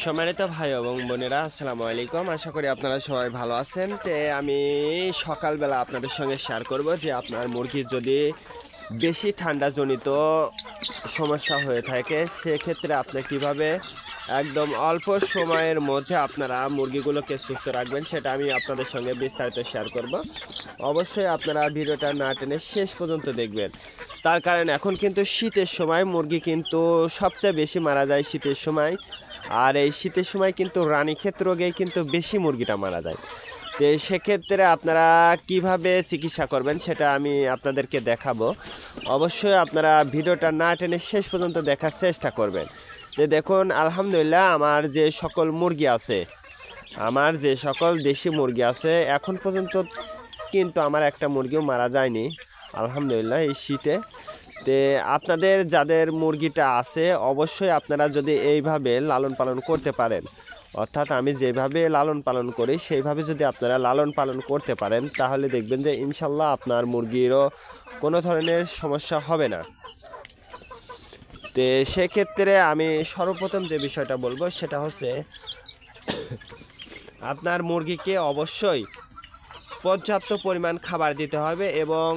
সম্মানিত ভাই এবং বোনেরা, আসসালামু আলাইকুম। আশা করি আপনারা সবাই ভালো আছেন। আমি সকালবেলা আপনাদের সঙ্গে শেয়ার করব যে আপনার মুরগির যদি বেশি ঠান্ডাজনিত সমস্যা হয়ে থাকে, সেক্ষেত্রে আপনি কিভাবে একদম অল্প সময়ের মধ্যে আপনারা মুরগিগুলোকে সুস্থ রাখবেন, সেটা আমি আপনাদের সঙ্গে বিস্তারিত শেয়ার করব। অবশ্যই আপনারা ভিডিওটা না টেনে শেষ পর্যন্ত দেখবেন। তার কারণ এখন কিন্তু শীতের সময় মুরগি কিন্তু সবচেয়ে বেশি মারা যায় শীতের সময়। আর এই শীতের সময় কিন্তু রানীক্ষেত রোগে কিন্তু বেশি মুরগিটা মারা যায়। তো সেক্ষেত্রে আপনারা কিভাবে চিকিৎসা করবেন সেটা আমি আপনাদেরকে দেখাবো। অবশ্যই আপনারা ভিডিওটা না টেনে শেষ পর্যন্ত দেখার চেষ্টা করবেন। তো দেখুন, আলহামদুলিল্লাহ আমার যে সকল মুরগি আছে, আমার যে সকল দেশি মুরগি আছে, এখন পর্যন্ত কিন্তু আমার একটা মুরগিও মারা যায়নি আলহামদুলিল্লাহ এই শীতে। তে আপনাদের যাদের মুরগিটা আছে, অবশ্যই আপনারা যদি এইভাবে লালন পালন করতে পারেন, অর্থাৎ আমি যেভাবে লালন পালন করি সেইভাবে যদি আপনারা লালন পালন করতে পারেন, তাহলে দেখবেন যে ইনশাল্লাহ আপনার মুরগিরও কোনো ধরনের সমস্যা হবে না। তো সেক্ষেত্রে আমি সর্বপ্রথম যে বিষয়টা বলবো সেটা হচ্ছে, আপনার মুরগিকে অবশ্যই পর্যাপ্ত পরিমাণ খাবার দিতে হবে এবং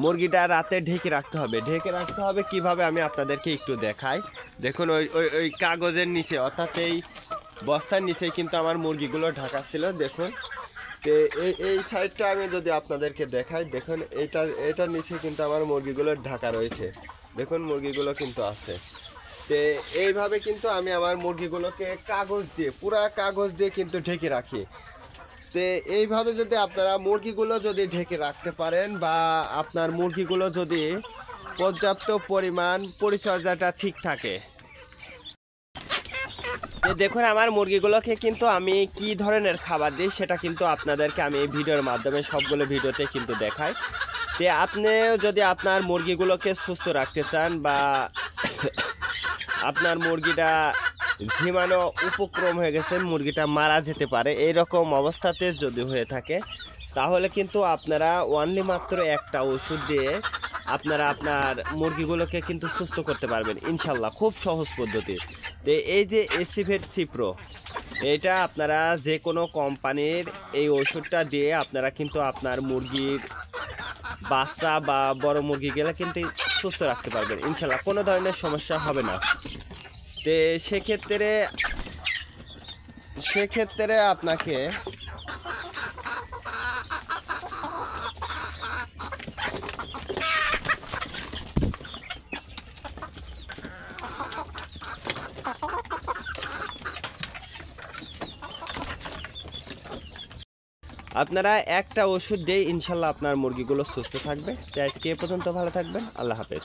মুরগিটা রাতে ঢেকে রাখতে হবে। ঢেকে রাখতে হবে কিভাবে আমি আপনাদেরকে একটু দেখাই। দেখুন, ওই ওই ওই কাগজের নিচে, অর্থাৎ এই বস্তার নিচে কিন্তু আমার মুরগিগুলো ঢাকা ছিল। দেখুন, তো এই সাইডটা আমি যদি আপনাদেরকে দেখাই, দেখুন এটার নিচে কিন্তু আমার মুরগিগুলো ঢাকা রয়েছে। দেখুন মুরগিগুলো কিন্তু আছে। তো এইভাবে কিন্তু আমি আমার মুরগিগুলোকে কাগজ দিয়ে, পুরা কাগজ দিয়ে কিন্তু ঢেকে রাখি। তো এইভাবে যদি আপনারা মুরগিগুলো যদি ঢেকে রাখতে পারেন, বা আপনার মুরগিগুলো যদি পর্যাপ্ত পরিমাণ পরিচর্যাটা ঠিক থাকে, দেখুন আমার মুরগিগুলোকে কিন্তু আমি কি ধরনের খাবার দিই সেটা কিন্তু আপনাদেরকে আমি এই ভিডিওর মাধ্যমে সবগুলো ভিডিওতে কিন্তু দেখাই। তো আপনিও যদি আপনার মুরগিগুলোকে সুস্থ রাখতে চান, বা আপনার মুরগিটা ঝিমানো উপক্রম হয়ে গেছে, মুরগিটা মারা যেতে পারে, এই রকম অবস্থাতে যদি হয়ে থাকে, তাহলে কিন্তু আপনারা অনলি মাত্র একটা ওষুধ দিয়ে আপনারা আপনার মুরগিগুলোকে কিন্তু সুস্থ করতে পারবেন ইনশাল্লাহ, খুব সহজ পদ্ধতি। তো এই যে এসিভেট সিপ্রো, এটা আপনারা যে কোনো কোম্পানির এই ওষুধটা দিয়ে আপনারা কিন্তু আপনার মুরগির বাচ্চা বা বড় মুরগিগুলো কিন্তু সুস্থ রাখতে পারবেন ইনশাল্লাহ, কোনো ধরনের সমস্যা হবে না। তো সেক্ষেত্রে আপনাকে আপনারা একটা ওষুধ দিয়ে ইনশাল্লাহ আপনার মুরগিগুলো সুস্থ থাকবে। তো আজকে এ পর্যন্ত, ভালো থাকবেন, আল্লাহ হাফেজ।